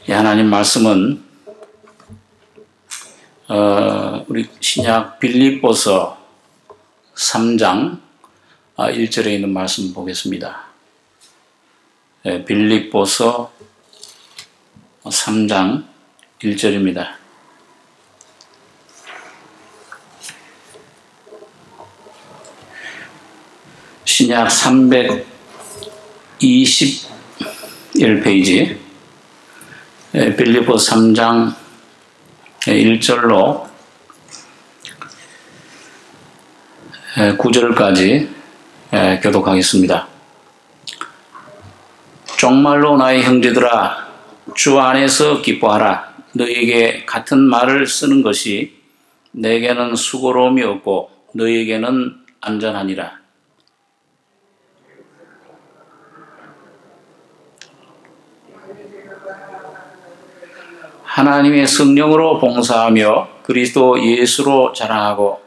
이 하나님 말씀은 우리 신약 빌립보서 3장 1절에 있는 말씀 보겠습니다. 빌립보서 3장 1절입니다. 신약 321페이지 빌립보서 3장 1절로 9절까지 교독하겠습니다. 정말로 나의 형제들아, 주 안에서 기뻐하라. 너희에게 같은 말을 쓰는 것이 내게는 수고로움이 없고 너희에게는 안전하니라. 하나님의 성령으로 봉사하며 그리스도 예수로 자랑하고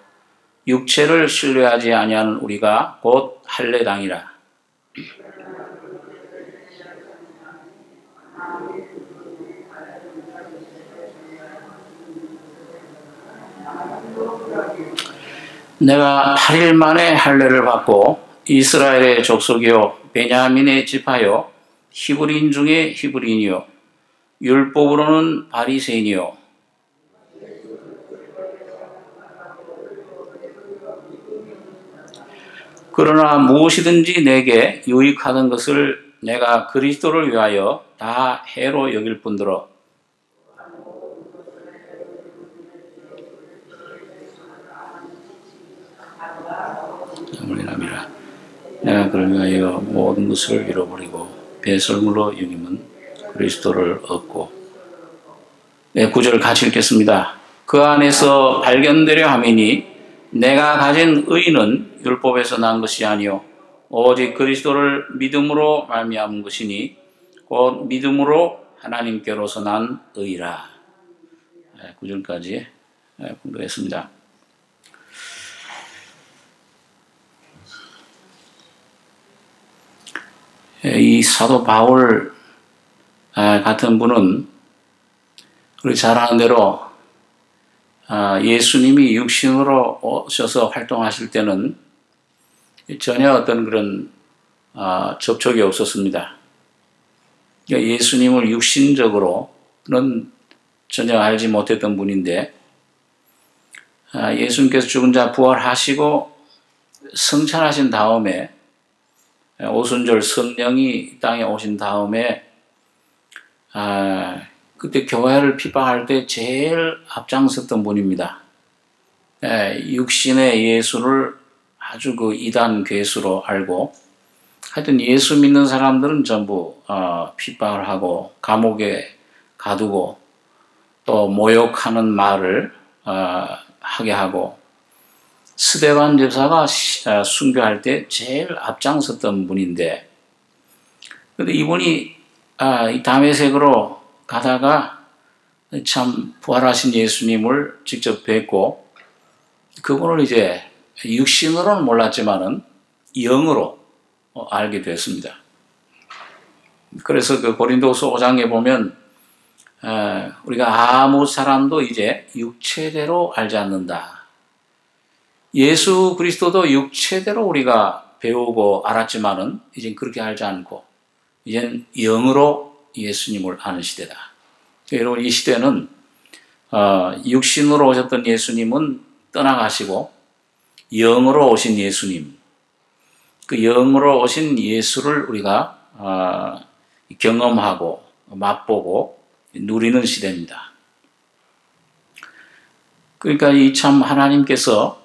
육체를 신뢰하지 아니하는 우리가 곧 할례당이라. 내가 8일 만에 할례를 받고 이스라엘의 족속이요 베냐민의 지파요 히브리인 중에 히브리인이요 율법으로는 바리새인이요 그러나 무엇이든지 내게 유익하던 것을 내가 그리스도를 위하여 다 해로 여길 뿐더러 내가 그를 위하여 모든 것을 잃어버리고 배설물로 여김은 그리스도를 얻고. 9절 같이 읽겠습니다. 그 안에서 발견되려 함이니 내가 가진 의는 율법에서 난 것이 아니요 오직 그리스도를 믿음으로 말미암은 것이니 곧 믿음으로 하나님께로서 난 의라. 9절까지 공부했습니다. 이 사도 바울 같은 분은 우리 잘 아는 대로 예수님이 육신으로 오셔서 활동하실 때는 전혀 어떤 그런 접촉이 없었습니다. 그러니까 예수님을 육신적으로는 전혀 알지 못했던 분인데 예수님께서 죽은 자 부활하시고 성찬하신 다음에 오순절 성령이 땅에 오신 다음에 그때 교회를 핍박할 때 제일 앞장섰던 분입니다. 육신의 예수를 아주 그 이단 괴수로 알고 하여튼 예수 믿는 사람들은 전부 핍박을 하고 감옥에 가두고 또 모욕하는 말을 하게 하고 스데반 집사가 순교할 때 제일 앞장섰던 분인데 근데 이분이 이 다메섹으로 가다가 참 부활하신 예수님을 직접 뵙고 그분을 이제 육신으로는 몰랐지만은 영으로 알게 됐습니다. 그래서 그 고린도서 5장에 보면 우리가 아무 사람도 이제 육체대로 알지 않는다. 예수 그리스도도 육체대로 우리가 배우고 알았지만은 이젠 그렇게 알지 않고 이젠 영으로 예수님을 아는 시대다. 여러분 이 시대는 육신으로 오셨던 예수님은 떠나가시고 영으로 오신 예수님, 그 영으로 오신 예수를 우리가 경험하고 맛보고 누리는 시대입니다. 그러니까 이 참 하나님께서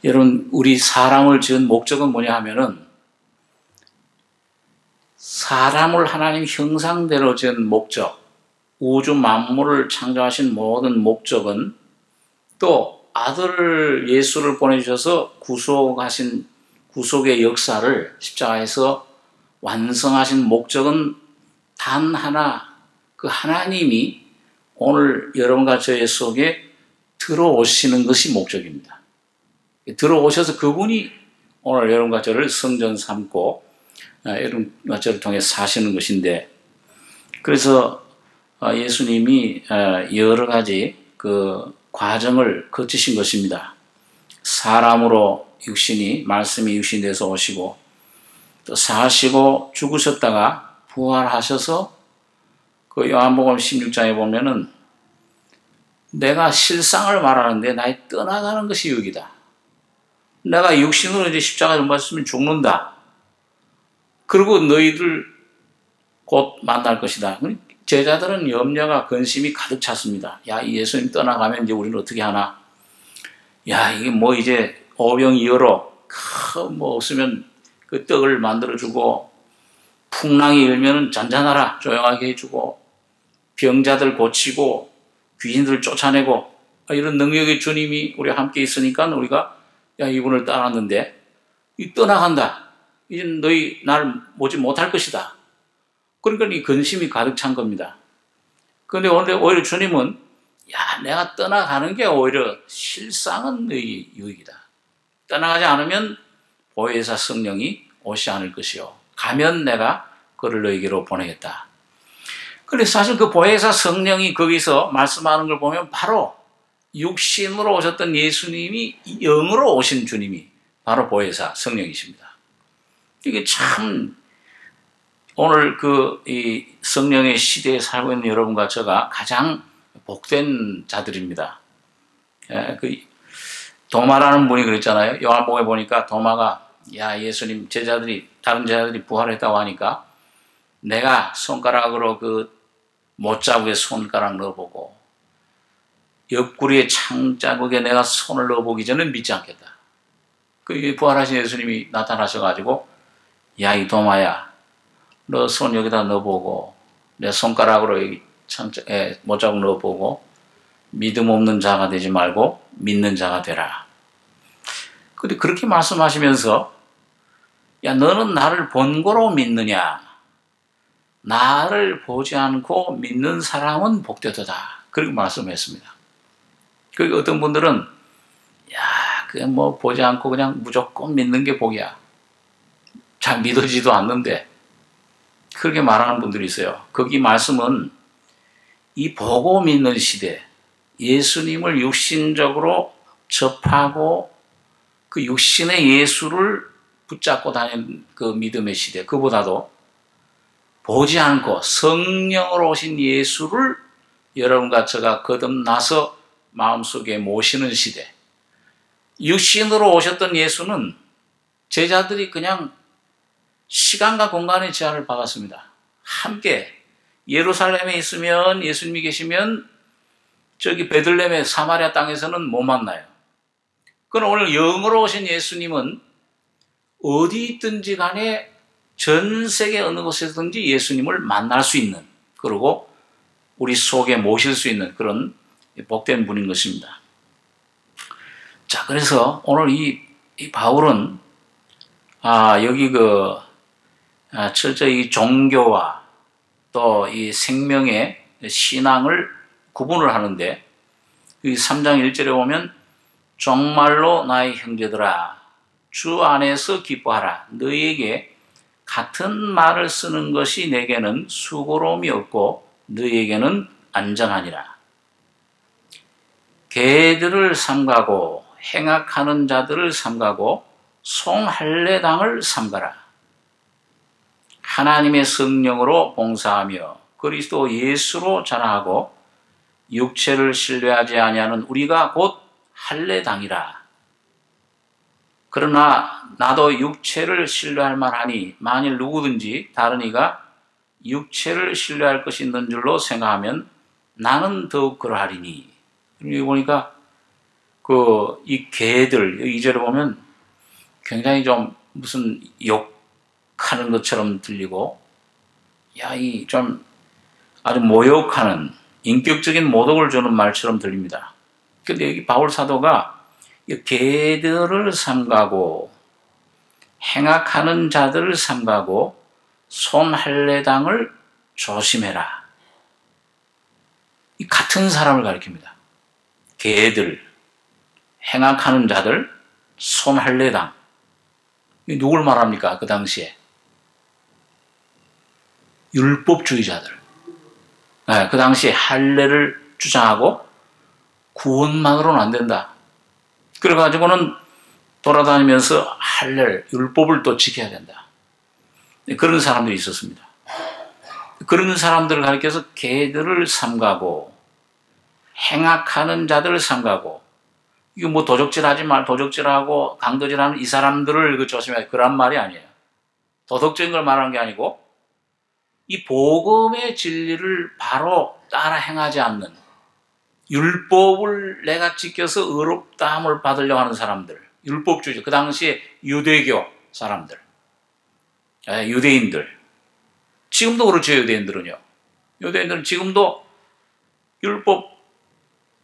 여러분 우리 사람을 지은 목적은 뭐냐 하면은 사람을 하나님 형상대로 지은 목적, 우주 만물을 창조하신 모든 목적은 또 아들 예수를 보내주셔서 구속하신 구속의 역사를 십자가에서 완성하신 목적은 단 하나, 그 하나님이 오늘 여러분과 저의 속에 들어오시는 것이 목적입니다. 들어오셔서 그분이 오늘 여러분과 저를 성전 삼고 여러분과 저를 통해 사시는 것인데 그래서 예수님이 여러 가지 그 과정을 거치신 것입니다. 사람으로 육신이 말씀이 육신이 돼서 오시고 또 사시고 죽으셨다가 부활하셔서 그 요한복음 16장에 보면은 내가 실상을 말하는데 나의 떠나가는 것이 유익이다. 내가 육신으로 이제 십자가를 못 봤으면 죽는다. 그리고 너희들 곧 만날 것이다. 제자들은 염려가 근심이 가득 찼습니다. 야, 예수님 떠나가면 이제 우리는 어떻게 하나? 야, 이게 뭐 이제 오병이어로 뭐 없으면 그 떡을 만들어주고 풍랑이 일면은 잔잔하라 조용하게 해주고 병자들 고치고 귀신들 쫓아내고 이런 능력의 주님이 우리와 함께 있으니까 우리가 야, 이분을 따랐는데 이 떠나간다. 이제 너희 날 보지 못할 것이다. 그러니까 이 근심이 가득 찬 겁니다. 그런데 오히려 주님은 야, 내가 떠나가는 게 오히려 실상은 너희 유익이다. 떠나가지 않으면 보혜사 성령이 오지 않을 것이요. 가면 내가 그를 너희에게로 보내겠다. 그런데 사실 그 보혜사 성령이 거기서 말씀하는 걸 보면 바로 육신으로 오셨던 예수님이 영으로 오신 주님이 바로 보혜사 성령이십니다. 이게 참 오늘 이 성령의 시대에 살고 있는 여러분과 제가 가장 복된 자들입니다. 그 도마라는 분이 그랬잖아요. 요한복음에 보니까 도마가 야, 예수님 다른 제자들이 부활했다고 하니까 내가 손가락으로 그 못자국에 손가락 넣어보고 옆구리에 창자국에 내가 손을 넣어보기 전에 믿지 않겠다. 그 부활하신 예수님이 나타나셔가지고 야, 이 도마야, 너 손 여기다 넣어보고 내 손가락으로 여기 못자국 넣어보고 믿음 없는 자가 되지 말고 믿는 자가 되라. 근데 그렇게 말씀하시면서 야, 너는 나를 본고로 믿느냐? 나를 보지 않고 믿는 사람은 복되도다. 그렇게 말씀했습니다. 그리고 어떤 분들은 야, 그냥 뭐 보지 않고 그냥 무조건 믿는 게 복이야. 잘 믿어지도 않는데 그렇게 말하는 분들이 있어요. 거기 말씀은 이 보고 믿는 시대, 예수님을 육신적으로 접하고 그 육신의 예수를 붙잡고 다니는 그 믿음의 시대, 그보다도 보지 않고 성령으로 오신 예수를 여러분과 제가 거듭나서 마음속에 모시는 시대. 육신으로 오셨던 예수는 제자들이 그냥 시간과 공간의 제한을 받았습니다. 함께 예루살렘에 있으면 예수님이 계시면 저기 베들레헴의 사마리아 땅에서는 못 만나요. 그러나 오늘 영으로 오신 예수님은 어디 있든지 간에 전 세계 어느 곳에서든지 예수님을 만날 수 있는, 그리고 우리 속에 모실 수 있는 그런 복된 분인 것입니다. 자, 그래서 오늘 이 바울은 여기 철저히 종교와 또 이 생명의 신앙을 구분을 하는데 이 3장 1절에 보면 정말로 나의 형제들아 주 안에서 기뻐하라. 너희에게 같은 말을 쓰는 것이 내게는 수고로움이 없고 너희에게는 안전하니라. 개들을 삼가고 행악하는 자들을 삼가고 송할례당을 삼가라. 하나님의 성령으로 봉사하며 그리스도 예수로 자랑하고 육체를 신뢰하지 아니하는 우리가 곧 할례당이라. 그러나 나도 육체를 신뢰할 만하니 만일 누구든지 다른 이가 육체를 신뢰할 것이 있는 줄로 생각하면 나는 더욱 그러하리니. 여기 보니까 이 개들, 2절에 보면 굉장히 좀 무슨 욕하는 것처럼 들리고, 야, 이 좀 아주 모욕하는, 인격적인 모독을 주는 말처럼 들립니다. 근데 여기 바울 사도가 개들을 삼가고 행악하는 자들을 삼가고 손할례당을 조심해라. 이 같은 사람을 가리킵니다. 개들, 행악하는 자들, 손할례당. 누굴 말합니까? 그 당시에 율법주의자들. 그 당시에 할례를 주장하고 구원만으로는 안 된다. 그래가지고는 돌아다니면서 할례를, 율법을 또 지켜야 된다. 그런 사람들이 있었습니다. 그런 사람들을 가리켜서 개들을 삼가고 행악하는 자들을 삼가고, 이거 뭐 도적질하지 말, 도적질하고 강도질하는 이 사람들을 조심해야 돼. 그런 말이 아니에요. 도덕적인 걸 말하는 게 아니고 이 복음의 진리를 바로 따라 행하지 않는, 율법을 내가 지켜서 의롭다함을 받으려고 하는 사람들, 율법주의, 그 당시에 유대교 사람들, 유대인들, 지금도 그렇죠. 유대인들은요. 유대인들은 지금도 율법,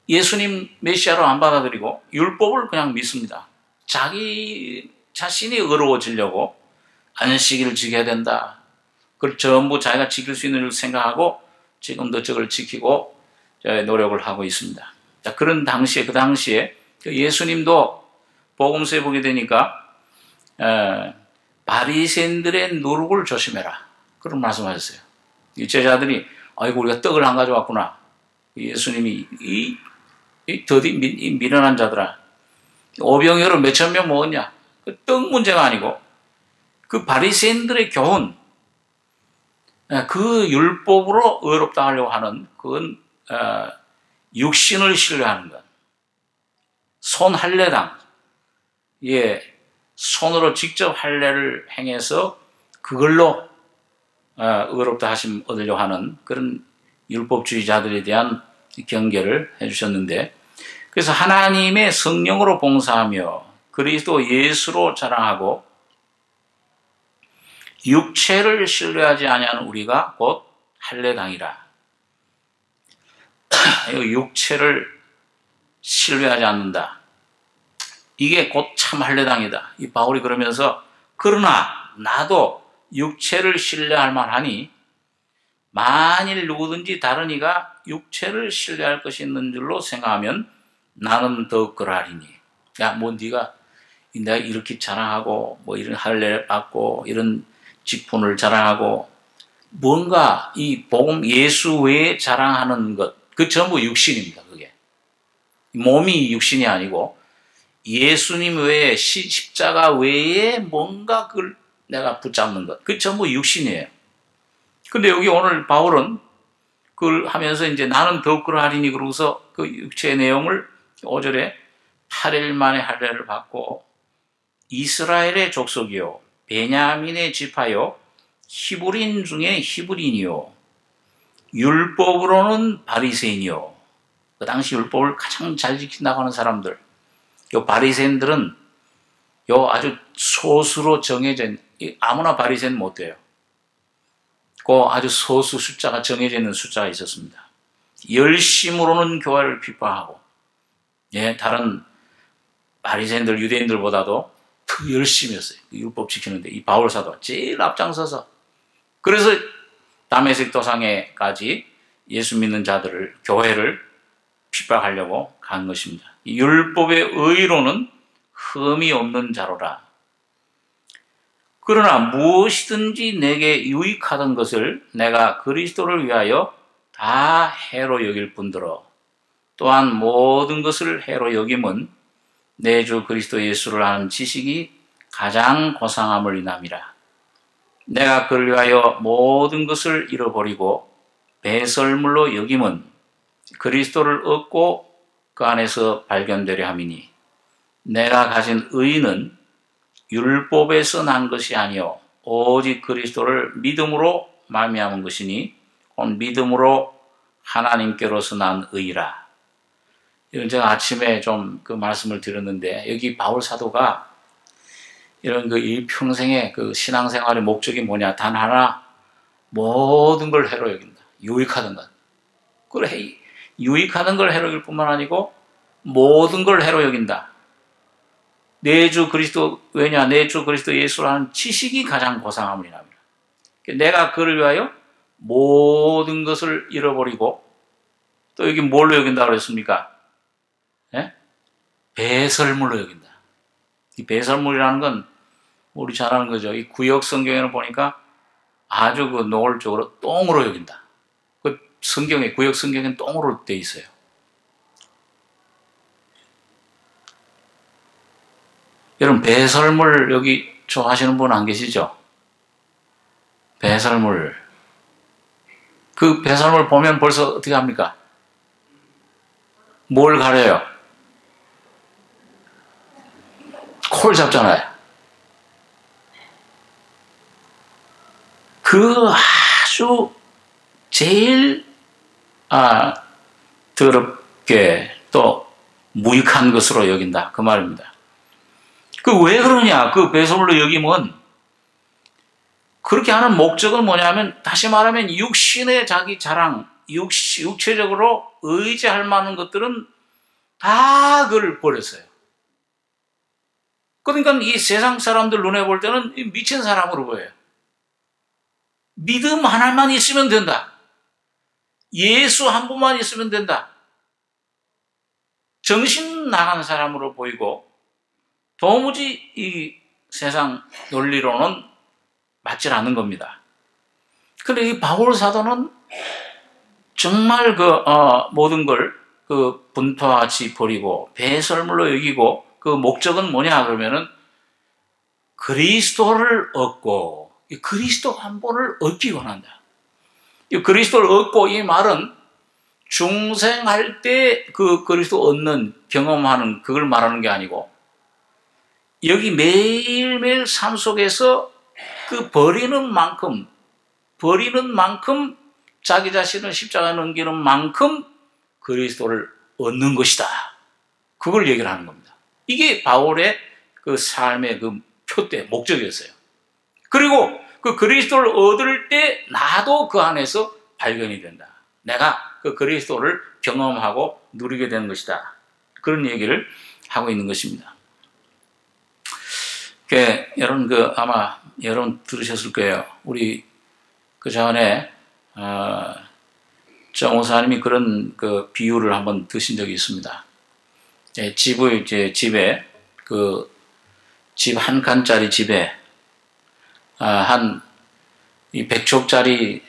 예수님 메시아로 안 받아들이고 율법을 그냥 믿습니다. 자기 자신이 의로워지려고 안식일을 지켜야 된다. 그걸 전부 자기가 지킬 수 있는 줄 생각하고 지금도 저걸 지키고 노력을 하고 있습니다. 자, 그런 당시에, 그 당시에 예수님도 복음서에 보게 되니까 바리새인들의 누룩을 조심해라. 그런 말씀하셨어요. 이 제자들이 아이고 우리가 떡을 안 가져왔구나. 예수님이 이 더디 미련한 자들아, 오병이어를 몇천 명 먹었냐? 그 떡 문제가 아니고 그 바리새인들의 교훈, 그 율법으로 의롭다 하려고 하는 그건 육신을 신뢰하는 것. 손 할례당, 손으로 직접 할례를 행해서 그걸로 의롭다 하심 얻으려고 하는 그런 율법주의자들에 대한 경계를 해주셨는데, 그래서 하나님의 성령으로 봉사하며 그리스도 예수로 자랑하고 육체를 신뢰하지 아니하는 우리가 곧 할례당이라. 육체를 신뢰하지 않는다. 이게 곧 참 할례당이다. 이 바울이 그러면서 그러나 나도 육체를 신뢰할 만하니 만일 누구든지 다른 이가 육체를 신뢰할 것이 있는 줄로 생각하면 나는 더욱 그러하리니. 야, 뭐 네가 내가 이렇게 자랑하고 뭐 이런 할례를 받고 이런 직분을 자랑하고 뭔가 이 복음 예수 외에 자랑하는 것, 그 전부 육신입니다. 그게 몸이 육신이 아니고 예수님 외에 십자가 외에 뭔가 그걸 내가 붙잡는 것, 그 전부 육신이에요. 근데 여기 오늘 바울은 그걸 하면서 이제 나는 더욱 그러하리니 그러고서 그 육체의 내용을 5절에 8일 만에 할례를 받고 이스라엘의 족속이요 베냐민의 지파요 히브리인 중에 히브리인이요 율법으로는 바리새인이요. 그 당시 율법을 가장 잘 지킨다고 하는 사람들, 요 바리새인들은 요 아주 소수로 정해져 있는, 아무나 바리새인 못 돼요. 그 아주 소수 숫자가 정해져 있는 숫자가 있었습니다. 열심으로는 교회를 핍박하고, 다른 바리새인들, 유대인들보다도 더 열심히 했어요. 율법 지키는데 이 바울 사도가 제일 앞장서서, 그래서 다메섹 도상에까지 예수 믿는 자들을, 교회를 핍박하려고 간 것입니다. 이 율법의 의로는 흠이 없는 자로라. 그러나 무엇이든지 내게 유익하던 것을 내가 그리스도를 위하여 다 해로 여길 뿐더러 또한 모든 것을 해로 여김은 내 주 그리스도 예수를 아는 지식이 가장 고상함을 인함이라. 내가 그를 위하여 모든 것을 잃어버리고 배설물로 여김은 그리스도를 얻고 그 안에서 발견되려 함이니 내가 가진 의는 율법에서 난 것이 아니요 오직 그리스도를 믿음으로 말미암은 것이니 곧 믿음으로 하나님께로서 난 의라. 이런 제가 아침에 좀 그 말씀을 드렸는데, 여기 바울 사도가 이런 그 일평생의 그 신앙생활의 목적이 뭐냐, 단 하나, 모든 걸 해로 여긴다. 유익하던 것. 그래, 유익하던 걸 해로 여길 뿐만 아니고 모든 걸 해로 여긴다. 내 주 그리스도, 왜냐, 내 주 그리스도 예수라는 지식이 가장 고상함을 인합니다. 내가 그를 위하여 모든 것을 잃어버리고, 또 여기 뭘로 여긴다고 그랬습니까? 배설물로 여긴다. 이 배설물이라는 건 우리 잘 아는 거죠. 이 구역 성경에는 보니까 아주 그 노골적으로 똥으로 여긴다. 그 성경에, 구약 성경엔 똥으로 되어 있어요. 여러분, 배설물 여기 좋아하시는 분 안 계시죠? 배설물. 그 배설물 보면 벌써 어떻게 합니까? 뭘 가려요? 코를 잡잖아요. 그 아주 제일 더럽게 또 무익한 것으로 여긴다. 그 말입니다. 그 왜 그러냐? 그 배설물로 여김은 그렇게 하는 목적은 뭐냐면, 다시 말하면 육신의 자기 자랑, 육체적으로 의지할 만한 것들은 다 그걸 버렸어요. 그러니까 이 세상 사람들 눈에 볼 때는 미친 사람으로 보여요. 믿음 하나만 있으면 된다. 예수 한 분만 있으면 된다. 정신 나간 사람으로 보이고, 도무지 이 세상 논리로는 맞질 않는 겁니다. 그런데 이 바울 사도는 정말 모든 걸 분파같이 버리고 배설물로 여기고, 그 목적은 뭐냐 그러면은 그리스도를 얻고, 이 그리스도 한 분을 얻기 원한다. 이 그리스도를 얻고, 이 말은 중생할 때 그 그리스도 얻는, 경험하는 그걸 말하는 게 아니고, 여기 매일매일 삶 속에서 그 버리는 만큼 자기 자신을 십자가에 넘기는 만큼 그리스도를 얻는 것이다. 그걸 얘기를 하는 겁니다. 이게 바울의 그 삶의 그 표대, 목적이었어요. 그리고 그 그리스도를 얻을 때 나도 그 안에서 발견이 된다. 내가 그 그리스도를 경험하고 누리게 되는 것이다. 그런 얘기를 하고 있는 것입니다. 여러분, 아마 여러분 들으셨을 거예요. 우리 그 전에 정호사님이 그런 그 비유를 한번 드신 적이 있습니다. 집에 집 한 칸짜리 집에 이 100촉짜리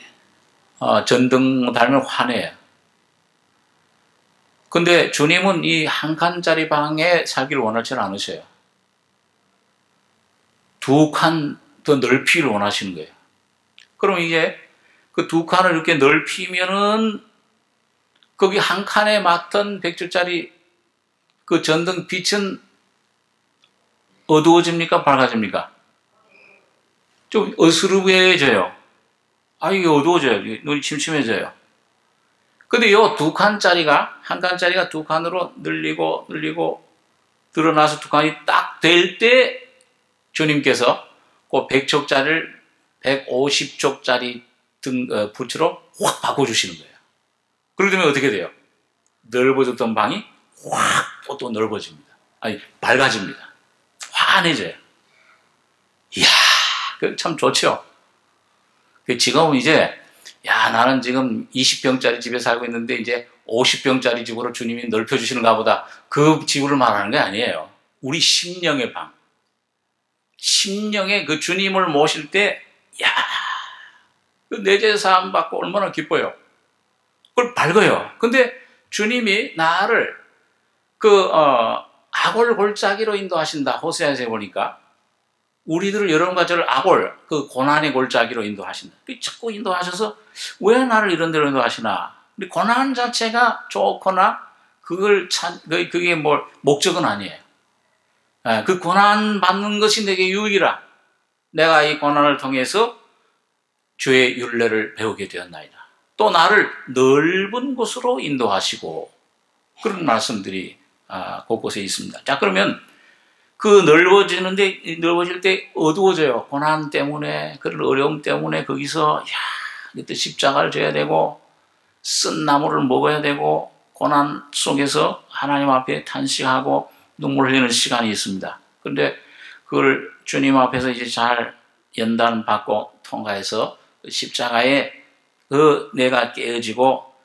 전등 달면 환해요. 근데 주님은 이 한 칸짜리 방에 살기를 원하지는 않으셔요. 2칸 더 넓이를 원하시는 거예요. 그럼 이제 그 2칸을 이렇게 넓히면은 거기 한 칸에 맞던 100조짜리 그 전등 빛은 어두워집니까? 밝아집니까? 좀 어스름해져요. 이게 어두워져요. 눈이 침침해져요. 근데 요 2칸짜리가, 한 칸짜리가 2칸으로 늘리고 늘어나서 2칸이 딱 될 때 주님께서 그 100촉짜리를 150촉짜리 불처럼 확 바꿔주시는 거예요. 그러게 되면 어떻게 돼요? 넓어졌던 방이 확 또 넓어집니다. 밝아집니다. 환해져요. 이야, 참 좋죠? 지금은 이제, 나는 지금 20평짜리 집에 살고 있는데 이제 50평짜리 집으로 주님이 넓혀주시는가 보다. 그 집을 말하는 게 아니에요. 우리 심령의 방. 심령의 그 주님을 모실 때, 내 죄 사함 받고 얼마나 기뻐요. 그걸 밝아요. 근데 주님이 나를 아골 골짜기로 인도하신다. 호세아서에 보니까 우리들을 여러분과 저를 아골, 그 고난의 골짜기로 인도하신다. 자꾸 인도하셔서 왜 나를 이런 데로 인도하시나? 고난 자체가 좋거나 그게 목적은 아니에요. 그 고난 받는 것이 내게 유익이라. 내가 이 고난을 통해서 주의 율례를 배우게 되었나이다. 또 나를 넓은 곳으로 인도하시고, 그런 말씀들이 곳곳에 있습니다. 자, 그러면 그 넓어질 때 어두워져요. 고난 때문에, 그런 어려움 때문에 거기서 그때 십자가를 져야 되고 쓴 나무를 먹어야 되고 고난 속에서 하나님 앞에 탄식하고 눈물 흘리는 시간이 있습니다. 그런데 그걸 주님 앞에서 이제 잘 연단받고 통과해서 십자가에 내가 깨어지고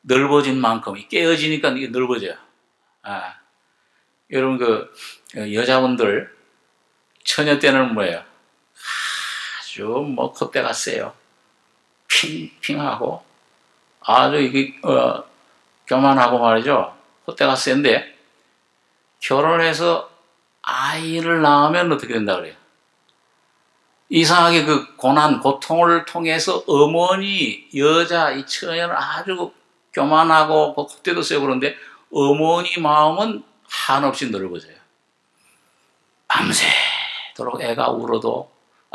넓어진 만큼, 깨어지니까 이게 넓어져요. 여러분, 여자분들, 처녀 때는 뭐예요? 아주 콧대가 세요. 핑핑하고, 아주 이게 교만하고 말이죠. 콧대가 센데 결혼해서 아이를 낳으면 어떻게 된다 그래요? 이상하게 그 고난, 고통을 통해서 어머니, 여자, 이 처녀는 아주 교만하고 콧대도 세고 그런데 어머니 마음은 한없이 넓어져요. 밤새도록 애가 울어도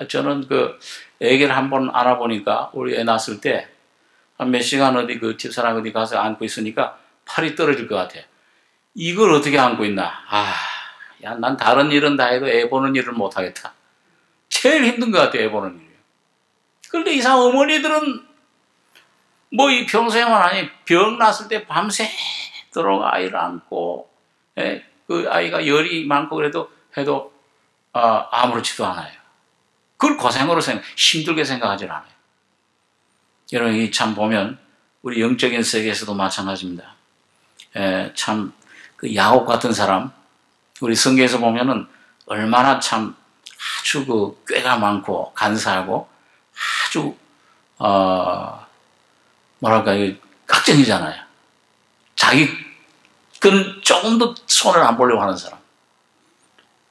저는 그 애기를 한번 안아보니까 우리 애 낳았을 때 한 몇 시간 어디 그 집사람 어디 가서 안고 있으니까 팔이 떨어질 것 같아. 이걸 어떻게 안고 있나? 야, 난 다른 일은 다 해도 애 보는 일을 못 하겠다. 제일 힘든 것 같아요, 애 보는 일이. 그런데 이상 어머니들은 뭐 이 평소에만 아니 병 났을 때 밤새도록 아이를 안고 그 아이가 열이 많고 그래도 해도 아무렇지도 않아요. 그걸 고생으로 힘들게 생각하지 않아요. 여러분 이 참 보면 우리 영적인 세계에서도 마찬가지입니다. 참 그 야곱 같은 사람 우리 성경에서 보면은 얼마나 참 아주 그 꾀가 많고 간사하고 아주 뭐랄까 깍쟁이잖아요. 자기 건 조금도 손을 안 보려고 하는 사람.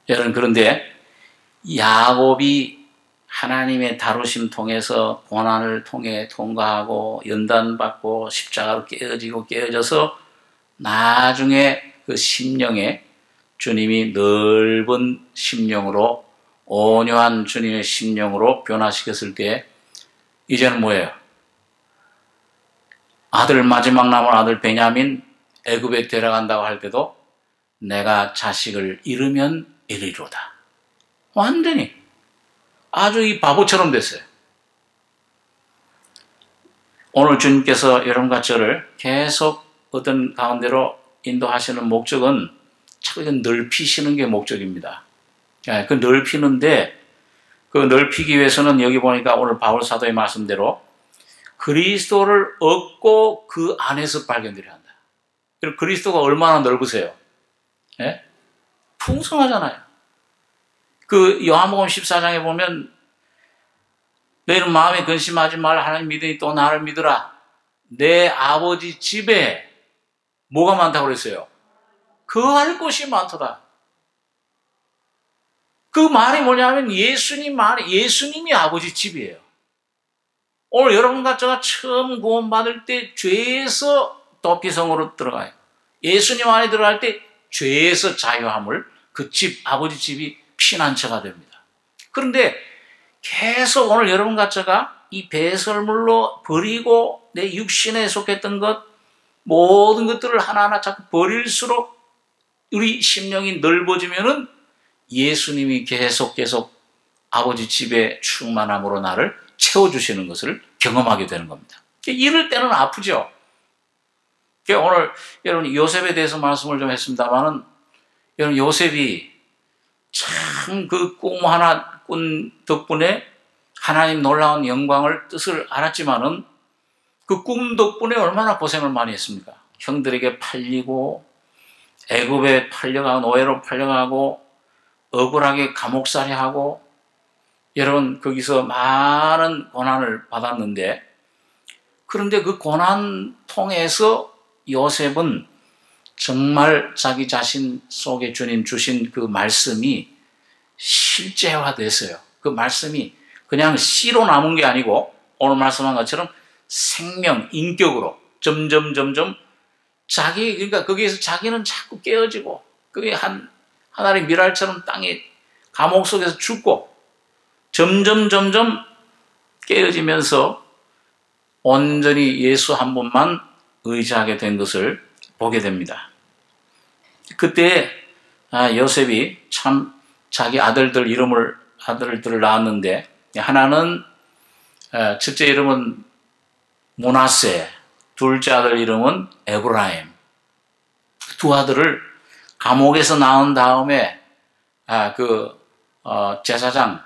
여러분 그런데 야곱이 하나님의 다루심 통해서 고난을 통해 통과하고 연단받고 십자가로 깨어져서 나중에 그 심령에 주님이 넓은 심령으로 온유한 주님의 심령으로 변화시켰을 때 이제는 뭐예요? 아들 마지막 남은 아들 베냐민 애굽에 데려간다고 할 때도 내가 자식을 잃으면 이리로다. 완전히 아주 이 바보처럼 됐어요. 오늘 주님께서 여러분과 저를 계속 어떤 가운데로 인도하시는 목적은 참 넓히시는 게 목적입니다. 그 넓히는데 그 넓히기 위해서는 여기 보니까 오늘 바울 사도의 말씀대로 그리스도를 얻고 그 안에서 발견되려 한다. 그리고 그리스도가 얼마나 넓으세요? 예? 풍성하잖아요. 그 요한복음 14장에 보면 너희는 마음에 근심하지 말라 하나님 믿으니 또 나를 믿으라. 내 아버지 집에 뭐가 많다고 그랬어요? 거할 곳이 많도다. 그 말이 뭐냐면 예수님이 아버지 집이에요. 오늘 여러분과 제가 처음 구원받을 때 죄에서 도피성으로 들어가요. 예수님 안에 들어갈 때 죄에서 자유함을 그 집, 아버지 집이 피난처가 됩니다. 그런데 계속 오늘 여러분과 제가 이 배설물로 버리고 내 육신에 속했던 것 모든 것들을 하나하나 자꾸 버릴수록 우리 심령이 넓어지면은 예수님이 계속 아버지 집의 충만함으로 나를 채워주시는 것을 경험하게 되는 겁니다. 이럴 때는 아프죠. 오늘 여러분 요셉에 대해서 말씀을 좀 했습니다만은 여러분 요셉이 참 그 꿈 하나 꾼 덕분에 하나님 놀라운 영광을 뜻을 알았지만은 그 꿈 덕분에 얼마나 고생을 많이 했습니까? 형들에게 팔리고 애굽에 팔려가고 노예로 팔려가고 억울하게 감옥살이하고 여러분 거기서 많은 고난을 받았는데 그런데 그 고난 통해서 요셉은 정말 자기 자신 속에 주님 주신 그 말씀이 실제화됐어요. 그 말씀이 그냥 씨로 남은 게 아니고 오늘 말씀한 것처럼 생명, 인격으로 점점 그러니까 거기에서 자기는 자꾸 깨어지고 그게 하나의 미랄처럼 땅에 감옥 속에서 죽고 점점 깨어지면서 온전히 예수 한 분만 의지하게 된 것을 보게 됩니다. 그때 요셉이 참 자기 아들들을 낳았는데 하나는 첫째 이름은 므낫세, 둘째 아들 이름은 에브라임. 두 아들을 감옥에서 낳은 다음에 제사장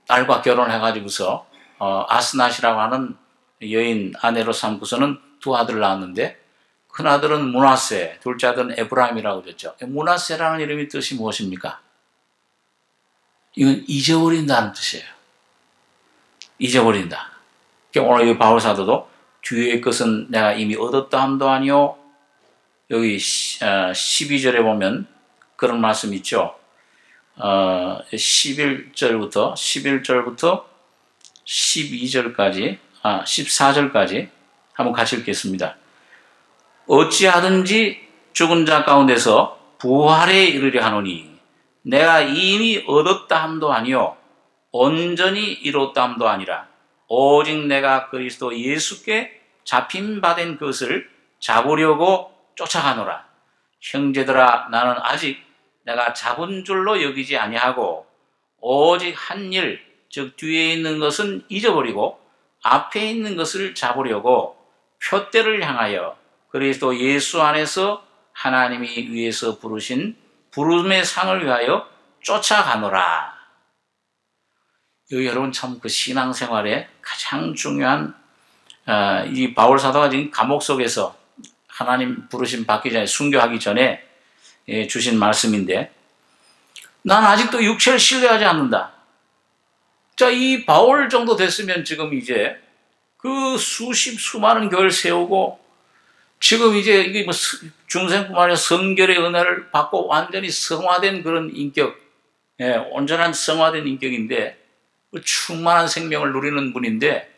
딸과 결혼해가지고서 아스낫이라고 하는 여인 아내로 삼고서는 두 아들을 낳았는데 큰 아들은 므낫세, 둘째 아들은 에브라임이라고 그랬죠. 므낫세라는 이름의 뜻이 무엇입니까? 이건 잊어버린다는 뜻이에요. 잊어버린다. 오늘 이 바울 사도도 뒤의 것은 내가 이미 얻었다 함도 아니요. 여기 12절에 보면 그런 말씀 있죠. 11절부터 12절까지 14절까지 한번 같이 읽겠습니다. 어찌하든지 죽은 자 가운데서 부활에 이르려 하노니 내가 이미 얻었다 함도 아니요 온전히 이뤘다 함도 아니라 오직 내가 그리스도 예수께 잡힌 바 된 것을 잡으려고 쫓아가노라. 형제들아 나는 아직 내가 잡은 줄로 여기지 아니하고 오직 한 일 즉 뒤에 있는 것은 잊어버리고 앞에 있는 것을 잡으려고 표대를 향하여 그리스도 예수 안에서 하나님이 위에서 부르신 부름의 상을 위하여 쫓아가노라. 여기 여러분 참 그 신앙생활에 가장 중요한 이 바울 사도가 지금 감옥 속에서 하나님 부르심 받기 전에 순교하기 전에 주신 말씀인데 난 아직도 육체를 신뢰하지 않는다. 자, 이 바울 정도 됐으면 지금 이제 그 수많은 교회를 세우고 지금 이제 이게 뭐 중생뿐만 아니라 성결의 은혜를 받고 완전히 성화된 그런 인격, 온전한 성화된 인격인데 충만한 생명을 누리는 분인데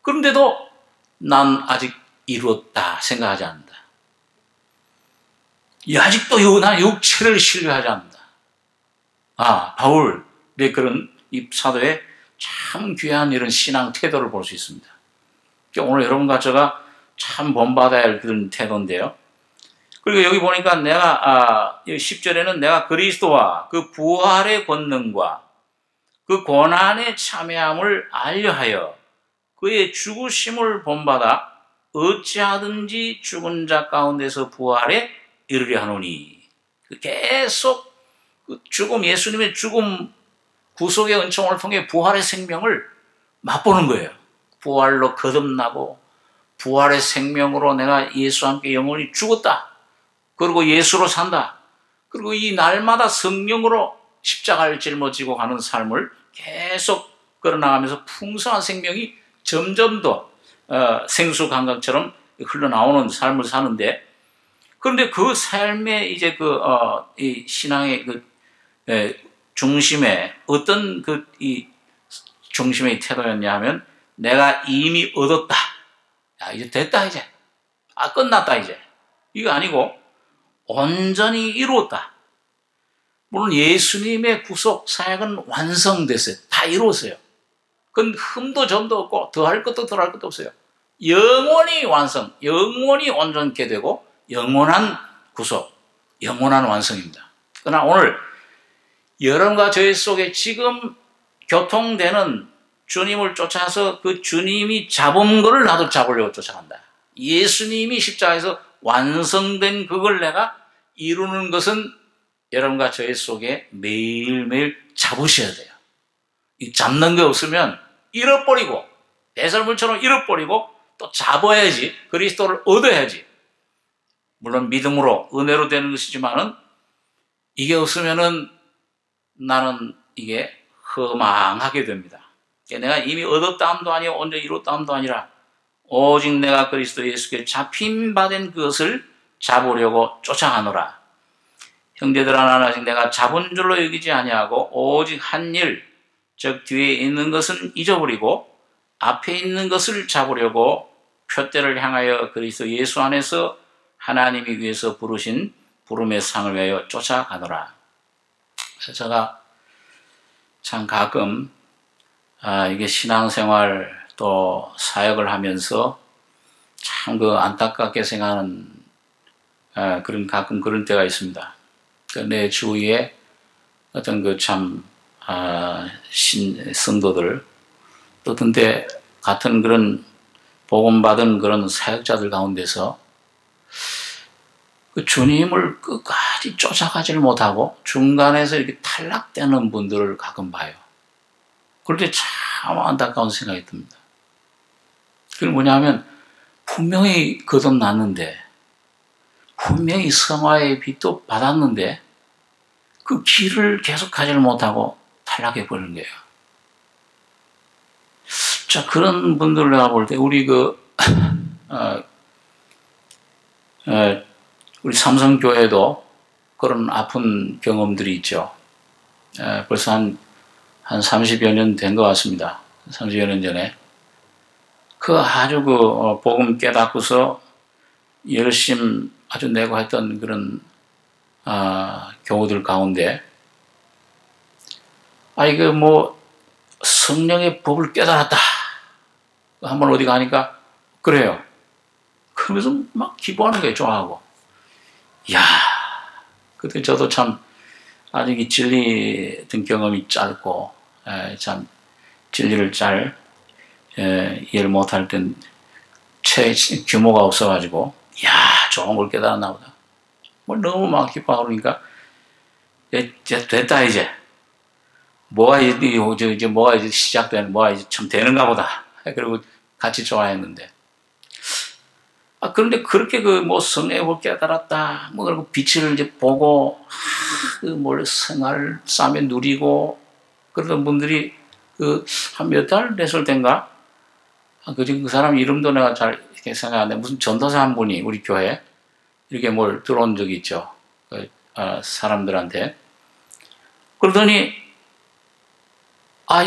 그런데도 난 아직 이루었다 생각하지 않는다. 아직도 난 육체를 신뢰하지 않는다. 바울의 그런 이 사도의 참 귀한 이런 신앙 태도를 볼 수 있습니다. 오늘 여러분과 제가 참 본받아야 할 그런 태도인데요. 그리고 여기 보니까 내가 10절에는 내가 그리스도와 그 부활의 권능과 그 고난의 참여함을 알려하여 그의 죽으심을 본받아 어찌하든지 죽은 자 가운데서 부활에 이르려 하노니 계속 그 죽음, 예수님의 죽음 구속의 은총을 통해 부활의 생명을 맛보는 거예요. 부활로 거듭나고 부활의 생명으로 내가 예수와 함께 영원히 죽었다. 그리고 예수로 산다. 그리고 이 날마다 성령으로 십자가를 짊어지고 가는 삶을 계속 걸어나가면서 풍성한 생명이 점점 더 생수 강강처럼 흘러나오는 삶을 사는데 그런데 그 삶의 이제 이 신앙의 중심에 어떤 이 중심의 태도였냐 하면 내가 이미 얻었다. 이제 됐다 이제. 끝났다 이제. 이거 아니고 온전히 이루었다. 물론 예수님의 구속 사역은 완성됐어요. 다 이루었어요. 그건 흠도 점도 없고 더할 것도 덜할 것도 없어요. 영원히 완성, 영원히 온전케 되고 영원한 구속, 영원한 완성입니다. 그러나 오늘 여러분과 저희 속에 지금 교통되는 주님을 쫓아서 그 주님이 잡은 것을 나도 잡으려고 쫓아간다. 예수님이 십자가에서 완성된 그걸 내가 이루는 것은 여러분과 저희 속에 매일매일 잡으셔야 돼요. 이 잡는 게 없으면 잃어버리고 배설물처럼 잃어버리고 또 잡아야지 그리스도를 얻어야지. 물론 믿음으로 은혜로 되는 것이지만은 이게 없으면은 나는 이게 허망하게 됩니다. 내가 이미 얻었다 함도 아니요 온전히 이뤘다 함도 아니라 오직 내가 그리스도 예수께 잡힌 바 된 그것을 잡으려고 쫓아가노라. 형제들아 나는 아직 내가 잡은 줄로 여기지 아니하고 오직 한 일 즉 뒤에 있는 것은 잊어버리고 앞에 있는 것을 잡으려고 표대를 향하여 그리스도 예수 안에서 하나님이 위해서 부르신 부름의 상을 위하여 쫓아가노라. 그래서 제가 참 가끔 이게 신앙생활 또 사역을 하면서 참 안타깝게 생각하는 가끔 그런 때가 있습니다. 내 주위에 어떤 성도들 또 어떤 때 같은 그런 복음받은 그런 사역자들 가운데서 그 주님을 끝까지 쫓아가지를 못하고 중간에서 이렇게 탈락되는 분들을 가끔 봐요. 그럴 때 참 안타까운 생각이 듭니다. 그게 뭐냐면 분명히 거듭났는데 분명히 성화의 빛도 받았는데 그 길을 계속 가지를 못하고 탈락해 버리는 거예요. 자, 그런 분들을 내가 볼 때 우리 어, 우리 삼성교회도 그런 아픈 경험들이 있죠. 벌써 한 30여 년 된 것 같습니다. 30여 년 전에. 아주 복음 깨닫고서 열심 아주 내고 했던 그런, 경우들 가운데, 이거 성령의 법을 깨달았다. 한번 어디 가니까, 그래요. 그러면서 막 기뻐하는 거예요, 좋아하고. 이야, 그때 저도 참, 아직 이 진리 등 경험이 짧고, 참, 진리를 잘, 이해를 못할 땐 규모가 없어가지고, 이야, 좋은 걸 깨달았나 보다. 너무 막 기뻐하고 그러니까, 이제 됐다, 이제. 뭐가 이제 시작되는, 뭐가 이제 좀 되는가 보다. 그리고 같이 좋아했는데. 그런데 그렇게 성령의 법을 깨달았다. 그리고 빛을 이제 보고, 생활을 싸며 누리고, 그러던 분들이 한 몇 달 됐을 땐가? 그 사람 이름도 내가 잘 이렇게 생각 안 돼. 무슨 전도사 한 분이 우리 교회에 이렇게 들어온 적이 있죠. 사람들한테. 그러더니,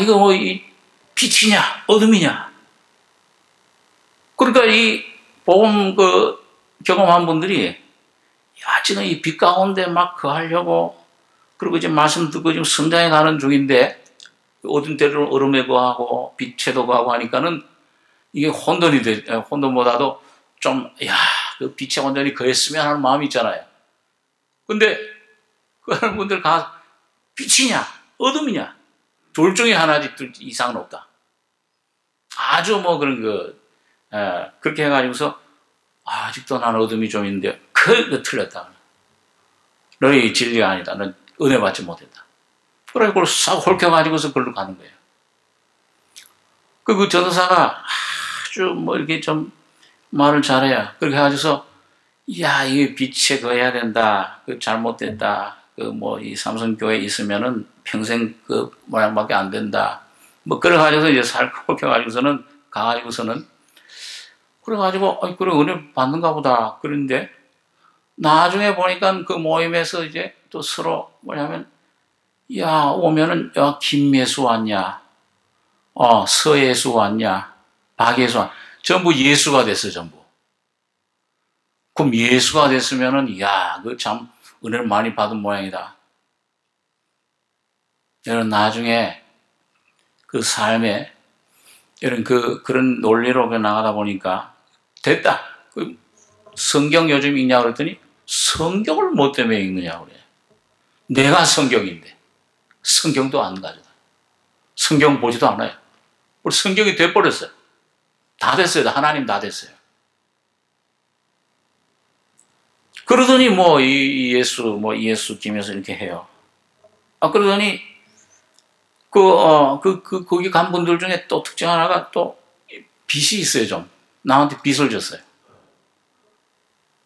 이거 이 빛이냐, 어둠이냐. 그러니까 이 복음 경험한 분들이, 지금 이 빛 가운데 막 하려고, 그리고 이제 말씀 듣고 지금 성장해 가는 중인데, 어둠 때를 얼음에 거하고, 빛에도 거하고 하니까는, 이게 혼돈이 혼돈보다도 좀, 그 빛의 온전히 거했으면 하는 마음이 있잖아요. 근데, 그런 분들 빛이냐, 어둠이냐, 둘 중에 하나지, 둘 이상은 없다. 아주 그렇게 해가지고서, 아직도 나는 어둠이 좀 있는데, 그거 틀렸다. 너희 진리가 아니다. 넌 은혜 받지 못했다. 그래, 그걸 싹 홀켜가지고서 그걸로 가는 거예요. 그 전도사가 아주 이렇게 좀 말을 잘해야. 그렇게 해가지고서, 이게 빛에 거해야 된다. 잘못됐다. 이 삼성교회에 있으면은 평생 모양밖에 안 된다. 그래가지고서 이제 홀켜가지고서는, 가가지고서는, 그래가지고, 그래, 은혜 받는가 보다. 그런데, 나중에 보니까 그 모임에서 이제 또 서로 오면은, 김예수 왔냐, 서예수 왔냐, 박예수 왔냐. 전부 예수가 됐어, 전부. 그럼 예수가 됐으면은, 참, 은혜를 많이 받은 모양이다. 여러분, 나중에 그 삶에, 그런 논리로 나가다 보니까, 됐다. 성경 요즘 읽냐고 그랬더니, 성경을 뭐 때문에 읽느냐고 그래. 내가 성경인데, 성경도 안 가져다. 성경 보지도 않아요. 우리 성경이 돼버렸어요. 다 됐어요. 하나님 다 됐어요. 그러더니 예수 김에서 이렇게 해요. 그러더니 거기 간 분들 중에 또 특징 하나가 또 빚이 있어요, 좀. 나한테 빚을 줬어요.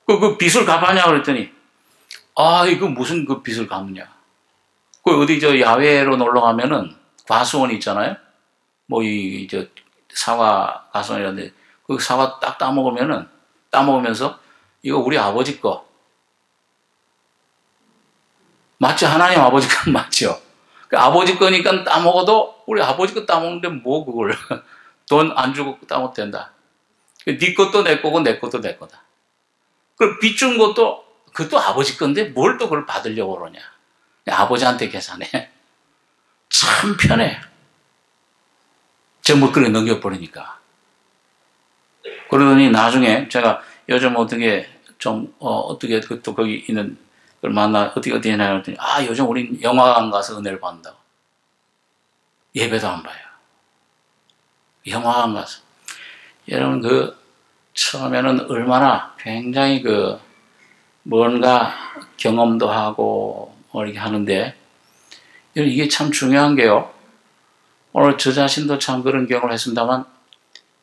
그 빚을 갚았냐 그랬더니, 이거 무슨 빚을 갚느냐. 어디 야외로 놀러 가면은 과수원 있잖아요. 사과 과수원이라는데, 그 사과 딱 따먹으면서, 이거 우리 아버지 거. 맞죠? 하나님 아버지 거 맞죠? 아버지 거니까 따먹어도 우리 아버지 거 따먹는데 그걸. 돈 안 주고 따먹어도 된다. 네 것도 내 거고 내 것도 내 거다. 그럼 빚 준 것도 그것도 아버지 건데 뭘 또 그걸 받으려고 그러냐. 아버지한테 계산해. 참 편해. 전부 그래 넘겨버리니까. 그러더니 나중에 제가 요즘 어떻게 또 거기 있는 걸 만나 어떻게 해나요? 그랬더니 요즘 우린 영화관 가서 은혜를 받는다고. 예배도 안 봐요. 영화관 가서. 여러분 처음에는 얼마나 굉장히 뭔가 경험도 하고 이렇게 하는데 이게 참 중요한 게요. 오늘 저 자신도 참 그런 경험을 했습니다만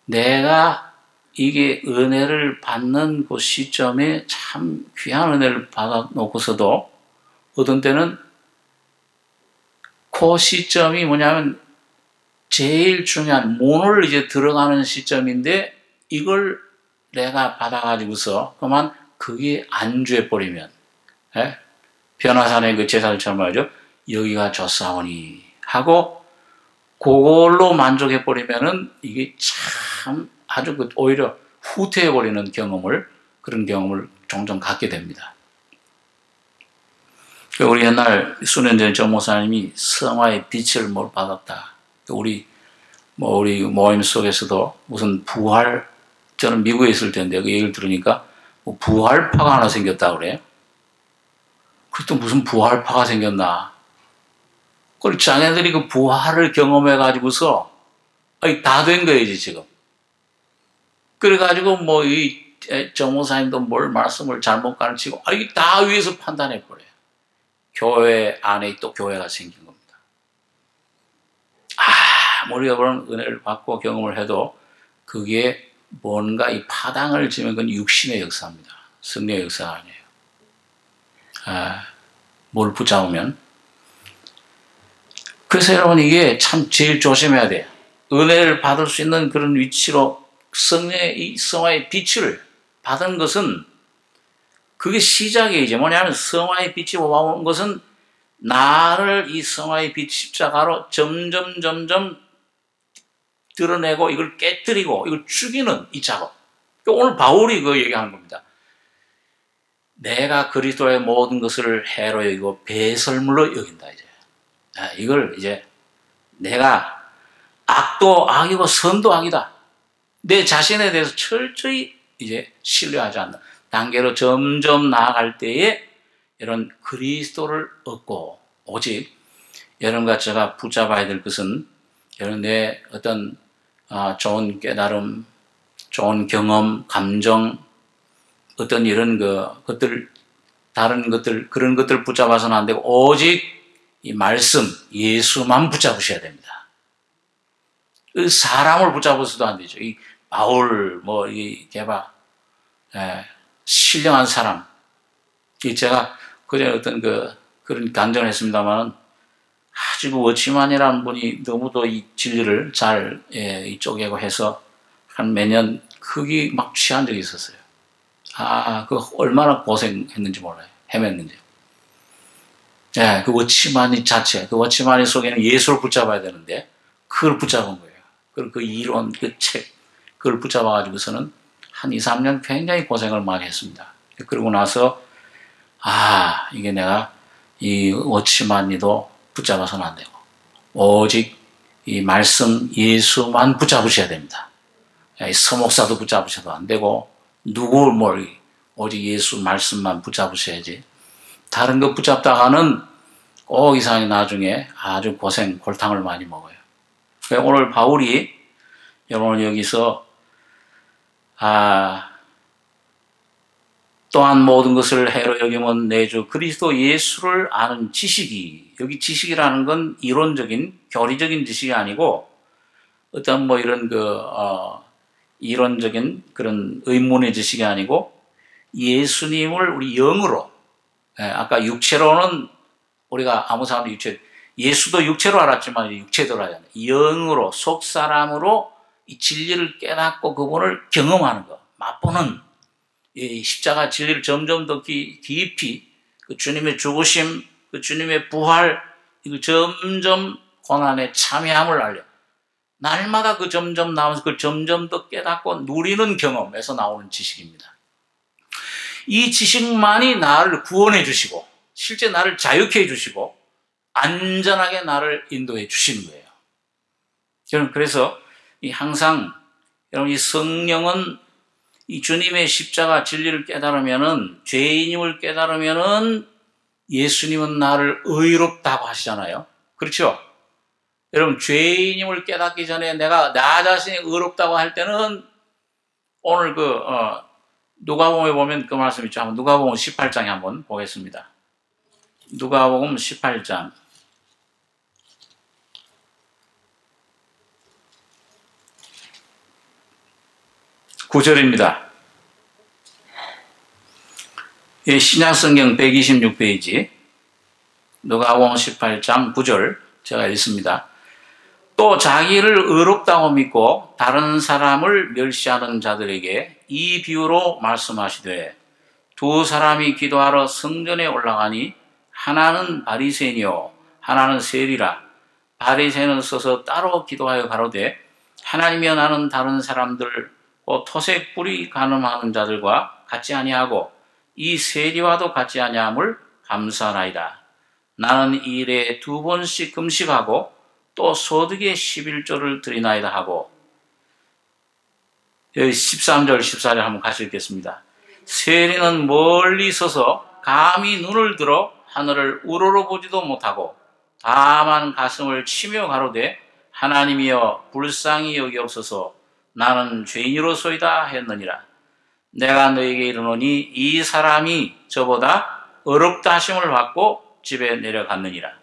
내가 이게 은혜를 받는 그 시점에 참 귀한 은혜를 받아놓고서도 어떤 때는 그 시점이 뭐냐면 제일 중요한 문을 이제 들어가는 시점인데 이걸 내가 받아가지고서 그만 그게 안주해버리면, 예? 변화산의 그 제사들처럼 말이죠. 여기가 졌사오니 하고 그걸로 만족해버리면은 이게 참 아주 오히려 후퇴해버리는 그런 경험을 종종 갖게 됩니다. 우리 옛날 수년 전에 정 목사님이 성화의 빛을 뭘 받았다. 우리 모임 속에서도 무슨 저는 미국에 있을 때인데 그 얘기를 들으니까 뭐 부활파가 하나 생겼다 그래요. 그또 무슨 부활파가 생겼나. 그리고 자네들이 그 부활을 경험해가지고서 다 된 거예요, 지금. 그래가지고 이 정목사님도 뭘 말씀을 잘못 가르치고 이게 다 위에서 판단해버려요. 교회 안에 또 교회가 생긴 겁니다. 우리가 그런 은혜를 받고 경험을 해도 그게 뭔가 이 파당을 지면 그건 육신의 역사입니다. 성령의 역사가 아니에요. 뭘 붙잡으면. 그래서 여러분 이게 참 제일 조심해야 돼요. 은혜를 받을 수 있는 그런 위치로 이 성화의 빛을 받은 것은 그게 시작이죠. 뭐냐면 성화의 빛이 와온 것은 나를 이 성화의 빛 십자가로 점점 드러내고 이걸 깨뜨리고 이걸 죽이는 이 작업. 오늘 바울이 그 얘기하는 겁니다. 내가 그리스도의 모든 것을 해로 여기고 배설물로 여긴다. 이걸 이제 내가 악도 악이고 선도 악이다. 내 자신에 대해서 철저히 이제 신뢰하지 않는다. 단계로 점점 나아갈 때에 이런 그리스도를 얻고 오직 여러분과 제가 붙잡아야 될 것은 여러분 내 어떤 좋은 깨달음, 좋은 경험, 감정, 어떤 이런 것들, 다른 것들, 그런 것들 붙잡아서는 안 되고 오직 이 말씀, 예수만 붙잡으셔야 됩니다. 사람을 붙잡아서도 안 되죠. 이 바울, 이 개바, 신령한 사람. 제가 그전에 어떤 그런 간증을 했습니다만 아주 워치만이라는 분이 너무도 이 진리를 잘 쪼개고 해서 한 매년 크게 막 취한 적이 있었어요. 그 얼마나 고생했는지 몰라요. 헤맸는지. 그 워치만이 자체, 그 워치만이 속에는 예수를 붙잡아야 되는데 그걸 붙잡은 거예요. 그 이론, 그 책, 그걸 붙잡아가지고서는 한 2, 3년 굉장히 고생을 많이 했습니다. 그러고 나서 이게 내가 이 워치만이도 붙잡아서는 안 되고 오직 이 말씀 예수만 붙잡으셔야 됩니다. 서목사도 붙잡으셔도 안 되고 오직 예수 말씀만 붙잡으셔야지. 다른 거 붙잡다가는 꼭 이상하게 나중에 아주 골탕을 많이 먹어요. 오늘 바울이 여러분 여기서 또한 모든 것을 해로 여기면 내 주 그리스도 예수를 아는 지식이, 여기 지식이라는 건 이론적인 교리적인 지식이 아니고 어떤 이런 이론적인 그런 의문의 지식이 아니고 예수님을 우리 영으로, 아까 육체로는 우리가 아무 사람도 예수도 육체로 알았지만 육체대로 알잖아요. 영으로, 속사람으로 이 진리를 깨닫고 그분을 경험하는 것, 맛보는 이 십자가 진리를 점점 더 깊이 그 주님의 죽으심, 그 주님의 부활, 이걸 점점 고난의 참여함을 알려. 날마다 그 점점 나오면서 그걸 점점 더 깨닫고 누리는 경험에서 나오는 지식입니다. 이 지식만이 나를 구원해 주시고 실제 나를 자유케 해 주시고 안전하게 나를 인도해 주시는 거예요. 여러분 그래서 항상 여러분 이 성령은 이 주님의 십자가 진리를 깨달으면은 죄인임을 깨달으면은 예수님은 나를 의롭다고 하시잖아요. 그렇죠? 여러분 죄인임을 깨닫기 전에 내가 나 자신이 의롭다고 할 때는 오늘 누가복음에 보면 그 말씀 있죠. 한번 누가복음 18장에 한번 보겠습니다. 누가복음 18장 9절입니다. 신약성경 126페이지 누가복음 18장 9절 제가 읽습니다. 또 자기를 의롭다고 믿고 다른 사람을 멸시하는 자들에게 이 비유로 말씀하시되 두 사람이 기도하러 성전에 올라가니 하나는 바리새인이요 하나는 세리라. 바리새인은 서서 따로 기도하여 가로되 하나님이여 나는 다른 사람들 곧 토색 뿌리 간음하는 자들과 같지 아니하고 이 세리와도 같지 아니함을 감사하나이다. 나는 이 일에 2번씩 금식하고 또 소득의 11조를 드리나이다 하고. 여기 13절 14절 한번 같이 읽겠습니다. 세리는 멀리 서서 감히 눈을 들어 하늘을 우러러보지도 못하고 다만 가슴을 치며 가로되 하나님이여 불쌍히 여기옵소서 나는 죄인으로소이다 했느니라. 내가 너에게 이르노니 이 사람이 저보다 어렵다 하심을 받고 집에 내려갔느니라.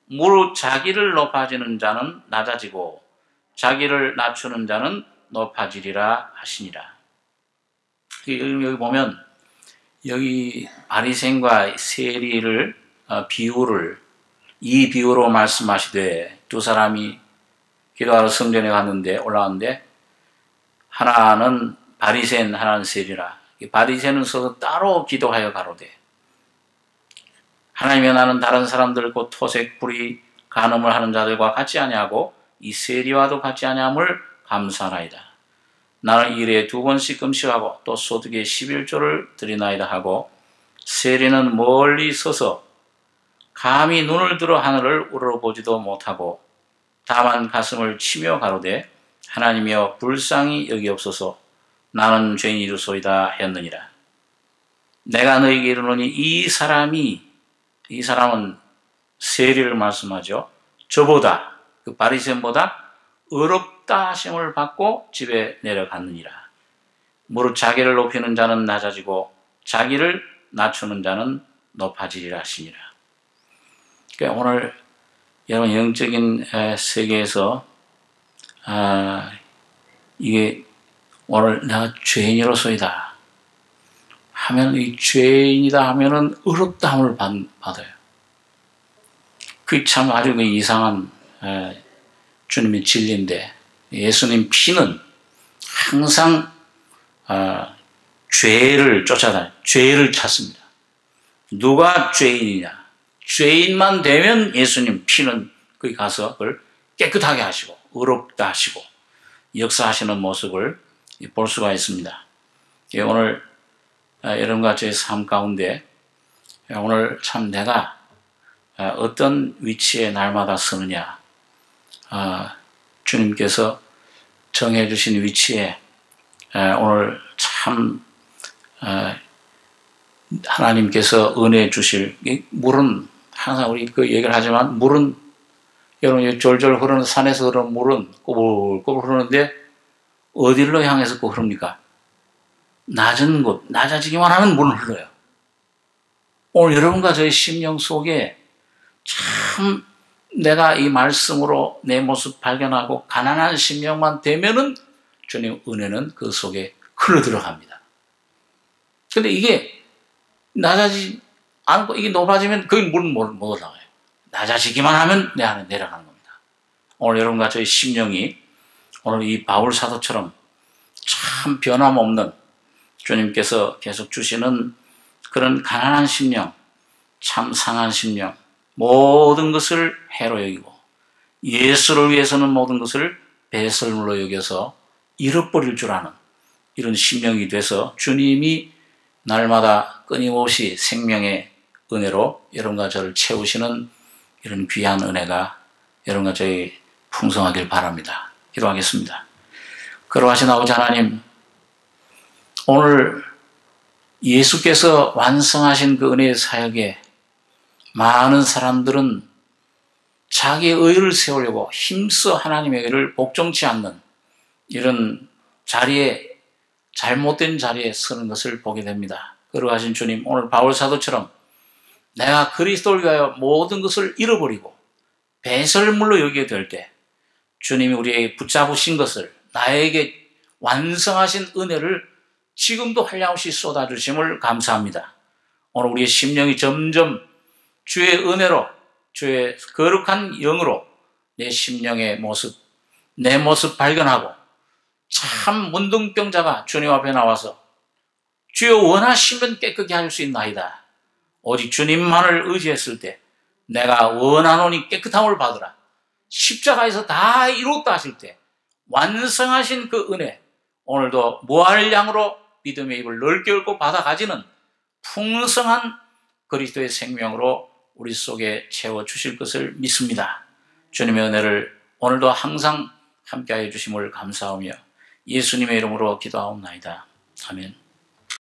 무릇 자기를 높아지는 자는 낮아지고 자기를 낮추는 자는 높아지리라 하시니라. 여기 보면 여기 바리새인과 세리를 비유를 이 비유로 말씀하시되 두 사람이 기도하러 성전에 갔는데 올라왔는데 하나는 바리새인 하나는 세리라. 바리새인은 서서 따로 기도하여 가로되 하나님이여 나는 다른 사람들 곧 토색 불이 간음을 하는 자들과 같지 아니하고 이 세리와도 같지 아니함을 감사하나이다. 나는 일에 2번씩 금식하고 또 소득의 11조를 드리나이다 하고 세리는 멀리 서서 감히 눈을 들어 하늘을 우러러보지도 못하고 다만 가슴을 치며 가로되 하나님이여 불쌍히 여기옵소서 나는 죄인이로소이다 했느니라. 내가 너에게 이르노니 이 사람은 세리를 말씀하죠. 저보다 그 바리새인보다 어렵다 하심을 받고 집에 내려갔느니라. 무릇 자기를 높이는 자는 낮아지고 자기를 낮추는 자는 높아지리라 하시니라. 그러니까 오늘 여러분 영적인 세계에서 이게 오늘 내가 죄인으로소이다 하면 이 죄인이다 하면은 어렵다함을 받아요. 그게 참 아주 이상한 주님의 진리인데 예수님 피는 항상 죄를 쫓아다녀요. 죄를 찾습니다. 누가 죄인이냐? 죄인만 되면 예수님 피는 거기 가서 그걸 깨끗하게 하시고 의롭다 하시고 역사하시는 모습을 볼 수가 있습니다. 오늘 여러분과 저의 삶 가운데 오늘 참 내가 어떤 위치에 날마다 서느냐 주님께서 정해주신 위치에 오늘 참 하나님께서 은혜 주실 물은 항상 우리 그 얘기를 하지만 물은 여러분 졸졸 흐르는 산에서 흐르는 물은 꼬불꼬불 흐르는데 어디로 향해서 꼭 흐릅니까? 낮은 곳, 낮아지기만 하면 물은 흘러요. 오늘 여러분과 저의 심령 속에 참 내가 이 말씀으로 내 모습 발견하고 가난한 심령만 되면은 주님 은혜는 그 속에 흘러 들어갑니다. 근데 이게 낮아지지 않고 이게 높아지면 거기 물은 못 올라가요. 낮아지기만 하면 내 안에 내려가는 겁니다. 오늘 여러분과 저의 심령이 오늘 이 바울 사도처럼 참 변함없는 주님께서 계속 주시는 그런 가난한 심령, 참 상한 심령, 모든 것을 해로 여기고 예수를 위해서는 모든 것을 배설물로 여겨서 잃어버릴 줄 아는 이런 심령이 돼서 주님이 날마다 끊임없이 생명의 은혜로 여러분과 저를 채우시는 이런 귀한 은혜가 여러분과 저희 풍성하길 바랍니다. 기도하겠습니다. 거룩하신 아버지 하나님, 오늘 예수께서 완성하신 그 은혜의 사역에 많은 사람들은 자기의 의를 세우려고 힘써 하나님의 의를 복종치 않는 이런 자리에, 잘못된 자리에 서는 것을 보게 됩니다. 거룩하신 주님, 오늘 바울 사도처럼 내가 그리스도를 위하여 모든 것을 잃어버리고 배설물로 여기게 될 때 주님이 우리에게 붙잡으신 것을, 나에게 완성하신 은혜를 지금도 한량없이 쏟아주심을 감사합니다. 오늘 우리의 심령이 점점 주의 은혜로, 주의 거룩한 영으로 내 심령의 모습 내 모습 발견하고 참 문둥병자가 주님 앞에 나와서 주여 원하시면 깨끗게 할 수 있나이다. 오직 주님만을 의지했을 때 내가 원하노니 깨끗함을 받으라. 십자가에서 다 이뤘다 하실 때 완성하신 그 은혜, 오늘도 무한량으로 믿음의 입을 넓게 열고 받아가지는 풍성한 그리스도의 생명으로 우리 속에 채워주실 것을 믿습니다. 주님의 은혜를 오늘도 항상 함께하여 주심을 감사하며 예수님의 이름으로 기도하옵나이다. 아멘.